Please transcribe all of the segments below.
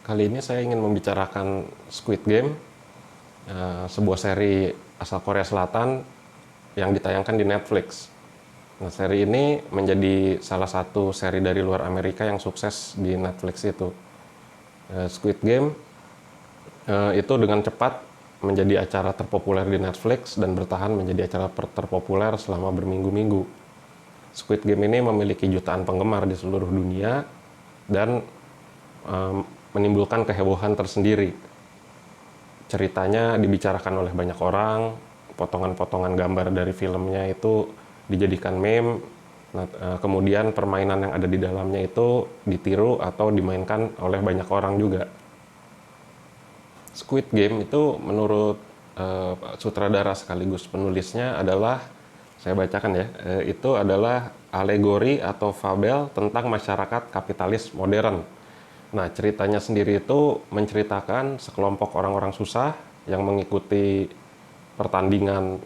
Kali ini saya ingin membicarakan Squid Game, sebuah seri asal Korea Selatan yang ditayangkan di Netflix. Nah, seri ini menjadi salah satu seri dari luar Amerika yang sukses di Netflix itu. Squid Game itu dengan cepat menjadi acara terpopuler di Netflix dan bertahan menjadi acara terpopuler selama berminggu-minggu. Squid Game ini memiliki jutaan penggemar di seluruh dunia dan menimbulkan kehebohan tersendiri. Ceritanya dibicarakan oleh banyak orang, potongan-potongan gambar dari filmnya itu dijadikan meme. Nah, kemudian permainan yang ada di dalamnya itu ditiru atau dimainkan oleh banyak orang juga. Squid Game itu menurut sutradara sekaligus penulisnya adalah, saya bacakan ya, itu adalah alegori atau fabel tentang masyarakat kapitalis modern. Nah, ceritanya sendiri itu menceritakan sekelompok orang-orang susah yang mengikuti pertandingan,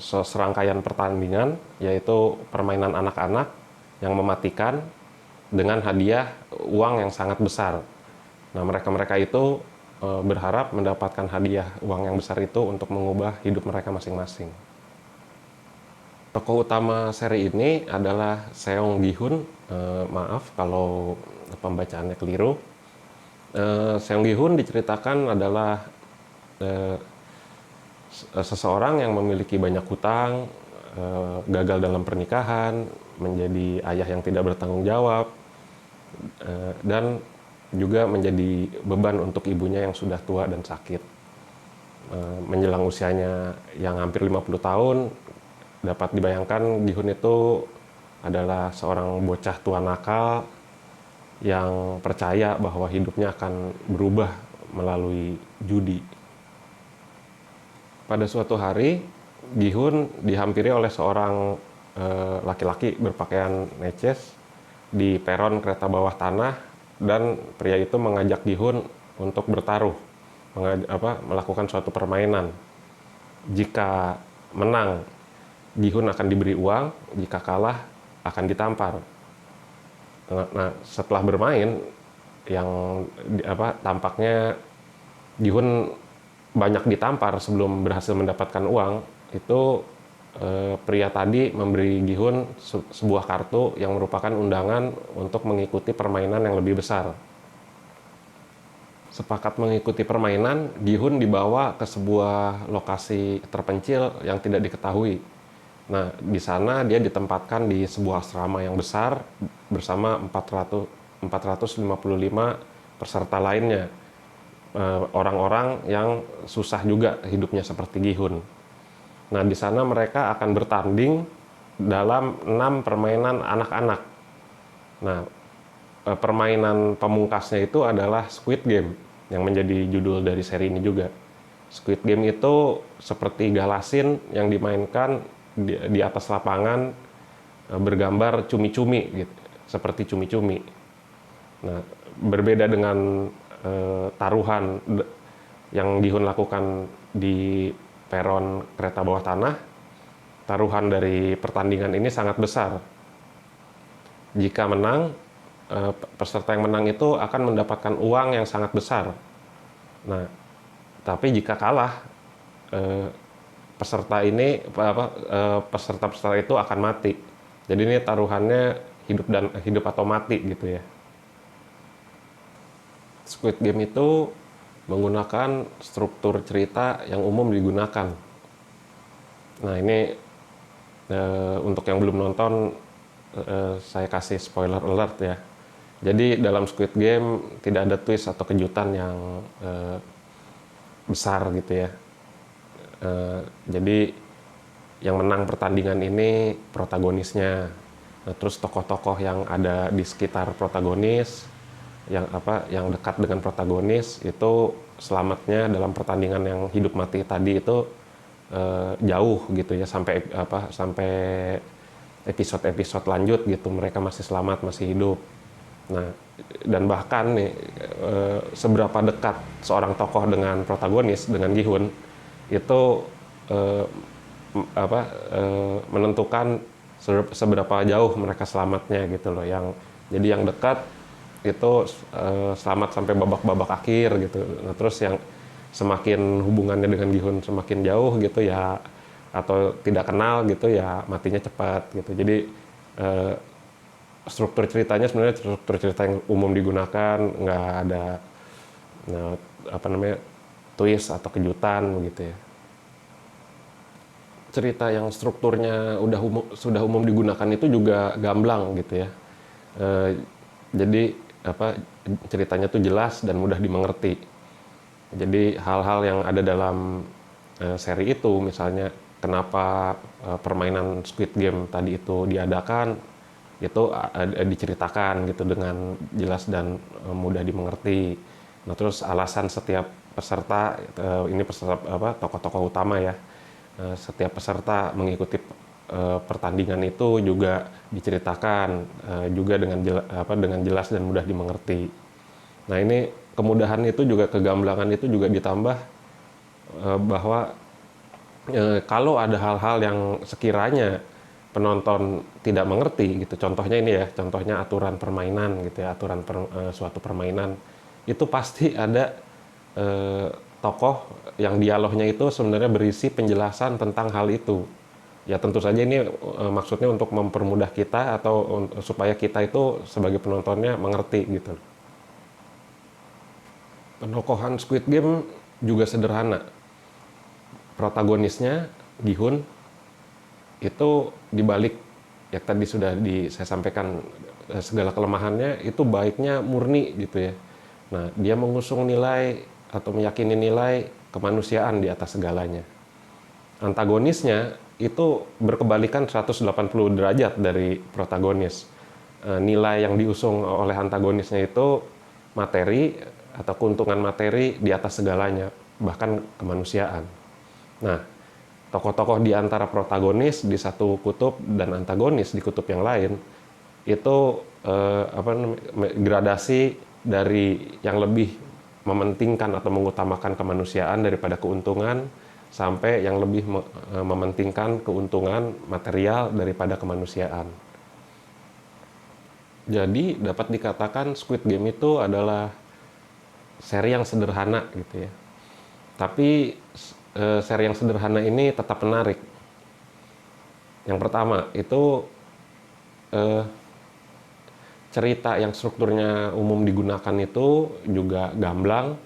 serangkaian pertandingan, yaitu permainan anak-anak yang mematikan dengan hadiah uang yang sangat besar. Nah, mereka-mereka itu berharap mendapatkan hadiah uang yang besar itu untuk mengubah hidup mereka masing-masing. Tokoh utama seri ini adalah Seong Gi-hun. Maaf kalau pembacaannya keliru. Seong Gi-hun diceritakan adalah seseorang yang memiliki banyak hutang, gagal dalam pernikahan, menjadi ayah yang tidak bertanggung jawab, dan juga menjadi beban untuk ibunya yang sudah tua dan sakit. Menjelang usianya yang hampir 50 tahun, dapat dibayangkan Gi-hun itu adalah seorang bocah tua nakal yang percaya bahwa hidupnya akan berubah melalui judi. Pada suatu hari, Gi-hun dihampiri oleh seorang laki-laki berpakaian neces di peron kereta bawah tanah, dan pria itu mengajak Gi-hun untuk bertaruh, melakukan suatu permainan. Jika menang, Gi-hun akan diberi uang, jika kalah akan ditampar. Nah, setelah bermain, yang tampaknya Gi-hun banyak ditampar sebelum berhasil mendapatkan uang, itu pria tadi memberi Gi-hun sebuah kartu yang merupakan undangan untuk mengikuti permainan yang lebih besar. Sepakat mengikuti permainan, Gi-hun dibawa ke sebuah lokasi terpencil yang tidak diketahui. Nah, di sana dia ditempatkan di sebuah asrama yang besar bersama 455 peserta lainnya. Orang-orang yang susah juga hidupnya seperti Gi-hun. Nah, di sana mereka akan bertanding dalam 6 permainan anak-anak. Nah, permainan pemungkasnya itu adalah Squid Game, yang menjadi judul dari seri ini juga. Squid Game itu seperti galasin yang dimainkan di atas lapangan, bergambar cumi-cumi gitu, seperti cumi-cumi. Nah, berbeda dengan taruhan yang Gi-hun lakukan di peron kereta bawah tanah, taruhan dari pertandingan ini sangat besar. Jika menang, peserta yang menang itu akan mendapatkan uang yang sangat besar. Nah, tapi jika kalah, peserta itu akan mati. Jadi ini taruhannya hidup atau mati gitu ya. Squid Game itu menggunakan struktur cerita yang umum digunakan. Nah, ini untuk yang belum nonton, saya kasih spoiler alert ya. Jadi dalam Squid Game tidak ada twist atau kejutan yang besar gitu ya. Jadi yang menang pertandingan ini protagonisnya. Nah, terus tokoh-tokoh yang ada di sekitar protagonis, yang dekat dengan protagonis itu selamatnya dalam pertandingan yang hidup mati tadi itu jauh gitu ya, sampai episode-episode lanjut gitu, mereka masih selamat, masih hidup. Nah, dan bahkan nih, seberapa dekat seorang tokoh dengan protagonis, dengan Gi-hun, itu menentukan seberapa jauh mereka selamatnya gitu loh. Jadi yang dekat itu selamat sampai babak-babak akhir gitu. Nah, terus yang semakin hubungannya dengan Gihun semakin jauh gitu ya, atau tidak kenal gitu ya, matinya cepat gitu. Jadi eh, struktur ceritanya sebenarnya struktur cerita yang umum digunakan, nggak ada nah, apa namanya twist atau kejutan begitu ya. Cerita yang strukturnya sudah umum digunakan itu juga gamblang gitu ya. Eh, jadi apa ceritanya tuh jelas dan mudah dimengerti. Jadi hal-hal yang ada dalam seri itu, misalnya kenapa permainan Squid Game tadi itu diadakan, itu diceritakan gitu dengan jelas dan mudah dimengerti. Nah, terus alasan setiap peserta, ini peserta apa tokoh-tokoh utama ya, setiap peserta mengikuti pertandingan itu juga diceritakan juga dengan jelas dan mudah dimengerti. Nah, ini kemudahan itu juga, kegamblangan itu juga ditambah bahwa kalau ada hal-hal yang sekiranya penonton tidak mengerti gitu, contohnya ini ya, contohnya aturan permainan gitu ya, suatu permainan itu pasti ada eh, tokoh yang dialognya itu sebenarnya berisi penjelasan tentang hal itu. Ya tentu saja ini maksudnya untuk mempermudah kita atau supaya kita itu sebagai penontonnya mengerti gitu. Penokohan Squid Game juga sederhana. Protagonisnya Gihun itu dibalik ya tadi sudah saya sampaikan, segala kelemahannya itu baiknya murni gitu ya. Nah, dia mengusung nilai atau meyakini nilai kemanusiaan di atas segalanya. Antagonisnya itu berkebalikan 180 derajat dari protagonis. Nilai yang diusung oleh antagonisnya itu materi atau keuntungan materi di atas segalanya, bahkan kemanusiaan. Nah, tokoh-tokoh di antara protagonis di satu kutub dan antagonis di kutub yang lain itu gradasi dari yang lebih mementingkan atau mengutamakan kemanusiaan daripada keuntungan, sampai yang lebih mementingkan keuntungan material daripada kemanusiaan. Jadi dapat dikatakan Squid Game itu adalah seri yang sederhana gitu ya. Tapi seri yang sederhana ini tetap menarik. Yang pertama itu eh, cerita yang strukturnya umum digunakan itu juga gamblang,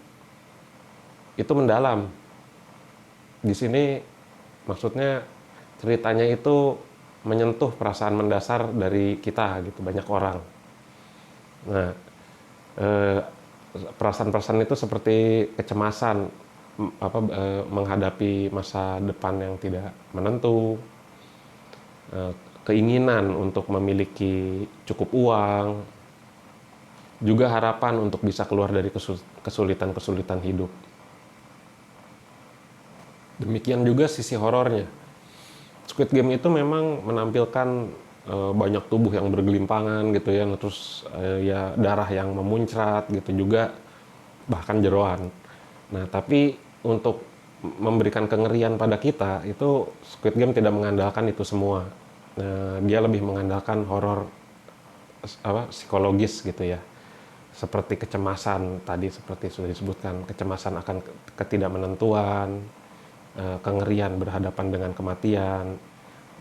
itu mendalam. Di sini maksudnya ceritanya itu menyentuh perasaan mendasar dari kita gitu, banyak orang. Nah, eh, perasaan-perasaan itu seperti kecemasan menghadapi masa depan yang tidak menentu, keinginan untuk memiliki cukup uang, juga harapan untuk bisa keluar dari kesulitan-kesulitan hidup. Demikian juga sisi horornya. Squid Game itu memang menampilkan banyak tubuh yang bergelimpangan gitu ya, terus ya darah yang memuncrat gitu juga, bahkan jeroan. Nah, tapi untuk memberikan kengerian pada kita itu Squid Game tidak mengandalkan itu semua. Nah, dia lebih mengandalkan horor psikologis gitu ya. Seperti kecemasan tadi, seperti sudah disebutkan, kecemasan akan ketidakmenentuan, kengerian berhadapan dengan kematian,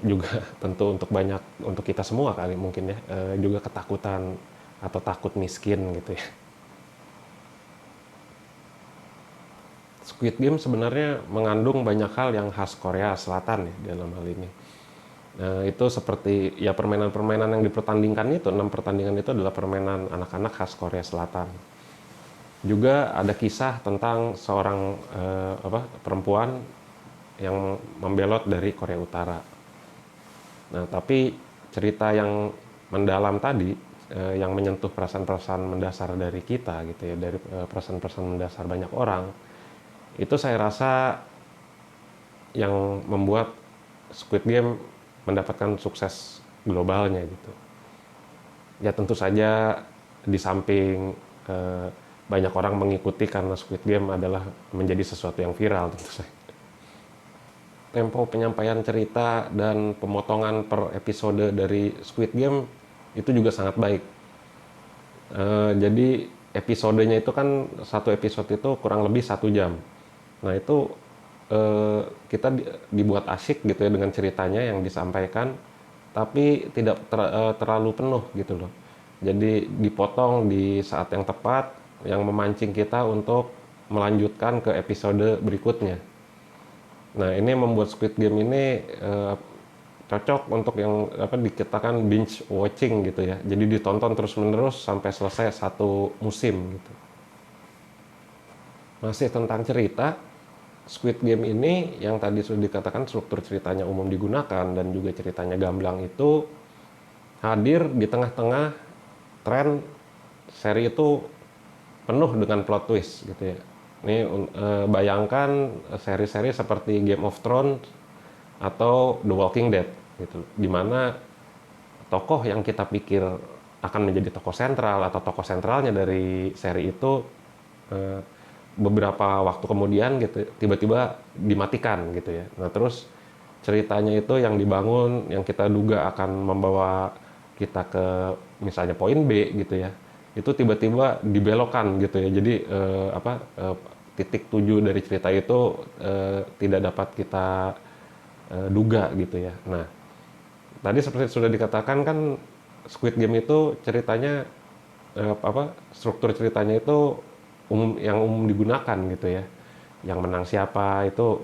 juga tentu untuk kita semua kali mungkin ya, juga ketakutan atau takut miskin gitu ya. Squid Game sebenarnya mengandung banyak hal yang khas Korea Selatan ya dalam hal ini. Itu seperti ya permainan-permainan yang dipertandingkan itu, 6 pertandingan itu adalah permainan anak-anak khas Korea Selatan. Juga ada kisah tentang seorang perempuan yang membelot dari Korea Utara. Nah, tapi cerita yang mendalam tadi, yang menyentuh perasaan-perasaan mendasar dari kita gitu ya, dari perasaan-perasaan mendasar banyak orang, itu saya rasa yang membuat Squid Game mendapatkan sukses globalnya gitu. Ya tentu saja di samping banyak orang mengikuti karena Squid Game adalah menjadi sesuatu yang viral tentu saja. Tempo penyampaian cerita dan pemotongan per episode dari Squid Game itu juga sangat baik. Jadi episodenya itu kan satu episode itu kurang lebih 1 jam. Nah itu kita dibuat asyik gitu ya dengan ceritanya yang disampaikan, tapi tidak terlalu penuh gitu loh. Jadi dipotong di saat yang tepat yang memancing kita untuk melanjutkan ke episode berikutnya. Nah ini membuat Squid Game ini cocok untuk yang apa dikatakan binge watching gitu ya. Jadi ditonton terus-menerus sampai selesai satu musim gitu. Masih tentang cerita, Squid Game ini yang tadi sudah dikatakan struktur ceritanya umum digunakan dan juga ceritanya gamblang itu hadir di tengah-tengah tren seri itu penuh dengan plot twist gitu ya. Ini bayangkan seri-seri seperti Game of Thrones atau The Walking Dead gitu, di mana tokoh yang kita pikir akan menjadi tokoh sentral atau tokoh sentralnya dari seri itu eh, beberapa waktu kemudian gitu tiba-tiba dimatikan gitu ya. Nah terus ceritanya itu yang dibangun yang kita duga akan membawa kita ke misalnya poin B gitu ya, itu tiba-tiba dibelokkan gitu ya. Jadi titik tuju dari cerita itu tidak dapat kita duga gitu ya. Nah tadi seperti sudah dikatakan kan Squid Game itu ceritanya struktur ceritanya itu yang umum digunakan gitu ya. Yang menang siapa itu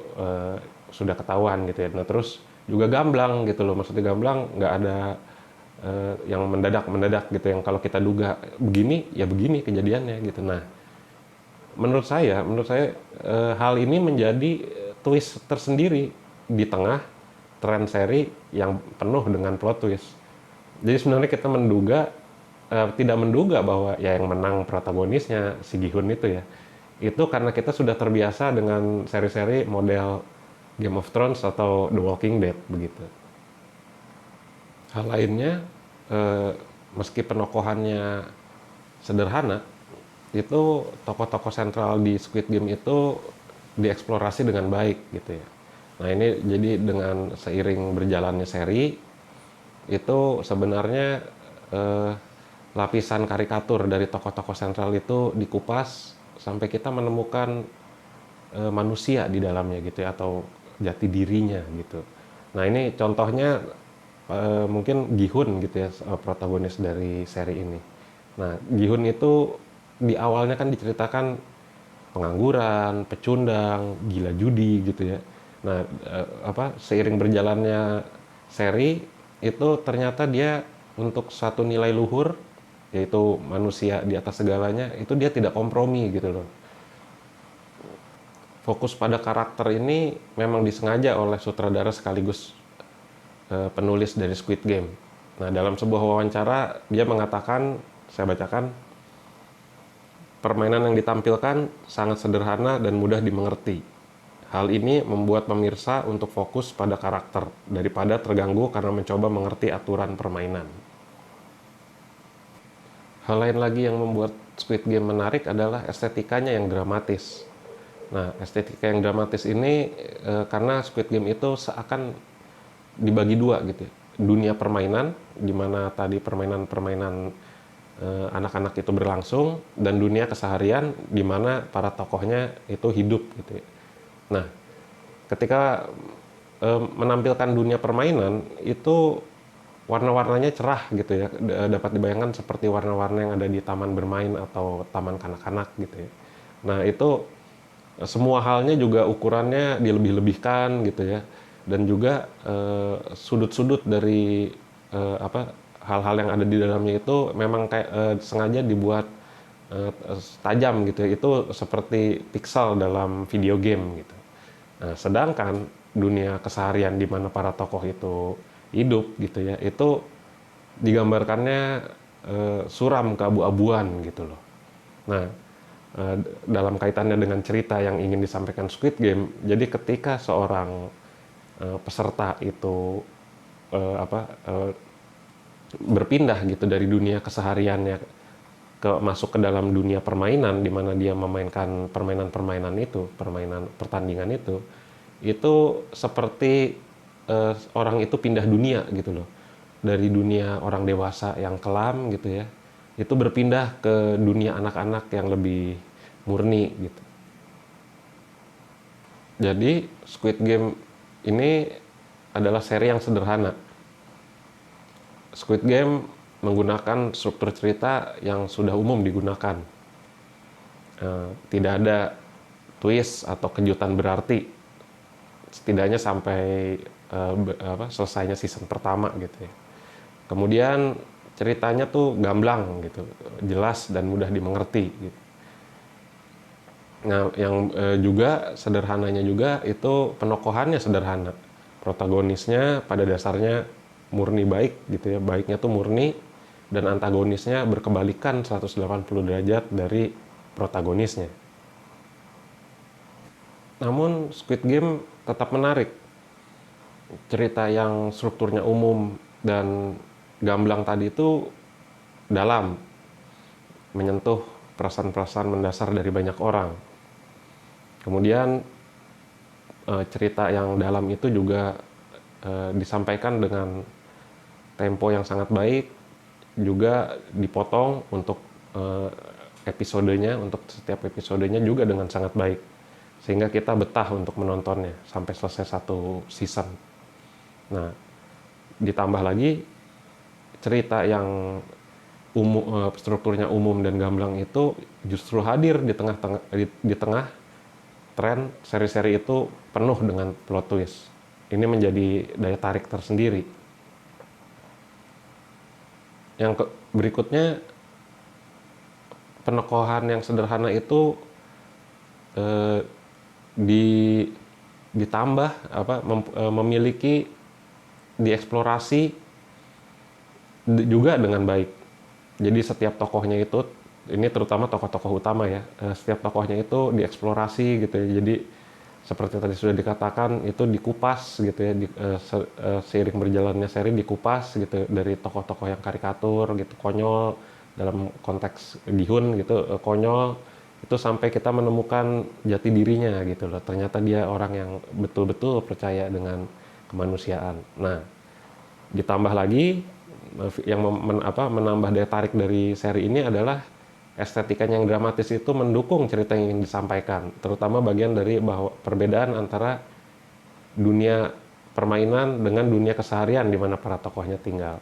sudah ketahuan gitu ya. Nah terus juga gamblang gitu loh. Maksudnya gamblang nggak ada yang mendadak gitu. Yang kalau kita duga begini ya begini kejadiannya gitu. Nah menurut saya hal ini menjadi twist tersendiri di tengah tren seri yang penuh dengan plot twist. Jadi sebenarnya kita tidak menduga bahwa ya yang menang protagonisnya si Gihun itu ya. Itu karena kita sudah terbiasa dengan seri-seri model Game of Thrones atau The Walking Dead begitu. Hal lainnya, eh, meski penokohannya sederhana, itu tokoh-tokoh sentral di Squid Game itu dieksplorasi dengan baik gitu ya. Nah ini jadi dengan seiring berjalannya seri, itu sebenarnya eh, lapisan karikatur dari tokoh-tokoh sentral itu dikupas sampai kita menemukan manusia di dalamnya gitu ya, atau jati dirinya gitu. Nah ini contohnya mungkin Gihun gitu ya, protagonis dari seri ini. Nah Gihun itu di awalnya kan diceritakan pengangguran, pecundang, gila judi gitu ya. Nah seiring berjalannya seri itu ternyata dia untuk satu nilai luhur yaitu manusia di atas segalanya itu dia tidak kompromi gitu loh. Fokus pada karakter ini memang disengaja oleh sutradara sekaligus penulis dari Squid Game. Nah, dalam sebuah wawancara dia mengatakan, saya bacakan, permainan yang ditampilkan sangat sederhana dan mudah dimengerti. Hal ini membuat pemirsa untuk fokus pada karakter daripada terganggu karena mencoba mengerti aturan permainan. Hal lain lagi yang membuat Squid Game menarik adalah estetikanya yang dramatis. Nah, estetika yang dramatis ini karena Squid Game itu seakan dibagi dua gitu ya. Dunia permainan, di mana tadi permainan-permainan anak-anak itu berlangsung, dan dunia keseharian, di mana para tokohnya itu hidup gitu ya. Nah, ketika menampilkan dunia permainan, itu warna-warnanya cerah gitu ya, dapat dibayangkan seperti warna-warna yang ada di taman bermain atau taman kanak-kanak gitu ya. Nah, itu semua halnya juga ukurannya dilebih-lebihkan gitu ya, dan juga sudut-sudut dari hal-hal yang ada di dalamnya itu memang kayak sengaja dibuat tajam gitu ya, itu seperti pixel dalam video game gitu. Nah, sedangkan dunia keseharian di mana para tokoh itu hidup gitu ya, itu digambarkannya suram keabu-abuan gitu loh. Nah, dalam kaitannya dengan cerita yang ingin disampaikan Squid Game, jadi ketika seorang peserta itu berpindah gitu dari dunia kesehariannya masuk ke dalam dunia permainan di mana dia memainkan permainan-permainan itu, permainan pertandingan itu seperti orang itu pindah dunia gitu loh. Dari dunia orang dewasa yang kelam gitu ya, itu berpindah ke dunia anak-anak yang lebih murni gitu. Jadi Squid Game ini adalah seri yang sederhana. Squid Game menggunakan struktur cerita yang sudah umum digunakan. Tidak ada twist atau kejutan berarti, setidaknya sampai selesainya season pertama gitu ya. Kemudian ceritanya tuh gamblang gitu, jelas dan mudah dimengerti gitu. Nah, yang juga sederhananya juga itu penokohannya sederhana. Protagonisnya pada dasarnya murni baik gitu ya, baiknya tuh murni, dan antagonisnya berkebalikan 180 derajat dari protagonisnya. Namun Squid Game tetap menarik. Cerita yang strukturnya umum dan gamblang tadi itu dalam, menyentuh perasaan-perasaan mendasar dari banyak orang. Kemudian cerita yang dalam itu juga disampaikan dengan tempo yang sangat baik, juga dipotong untuk episodenya, untuk setiap episodenya juga dengan sangat baik, sehingga kita betah untuk menontonnya sampai selesai satu season. Nah, ditambah lagi cerita yang strukturnya umum dan gamblang itu justru hadir di tengah tren seri-seri itu penuh dengan plot twist. Ini menjadi daya tarik tersendiri. Yang berikutnya, penokohan yang sederhana itu ditambah memiliki dieksplorasi juga dengan baik. Jadi setiap tokohnya itu, ini terutama tokoh-tokoh utama ya, setiap tokohnya itu dieksplorasi gitu ya. Jadi seperti tadi sudah dikatakan, itu dikupas gitu ya, seiring berjalannya seri dikupas gitu dari tokoh-tokoh yang karikatur gitu, konyol dalam konteks Gi-hun gitu, konyol, itu sampai kita menemukan jati dirinya gitu loh. Ternyata dia orang yang betul-betul percaya dengan kemanusiaan. Nah, ditambah lagi yang menambah daya tarik dari seri ini adalah estetikanya yang dramatis itu mendukung cerita yang ingin disampaikan, terutama bagian dari bahwa perbedaan antara dunia permainan dengan dunia keseharian di mana para tokohnya tinggal.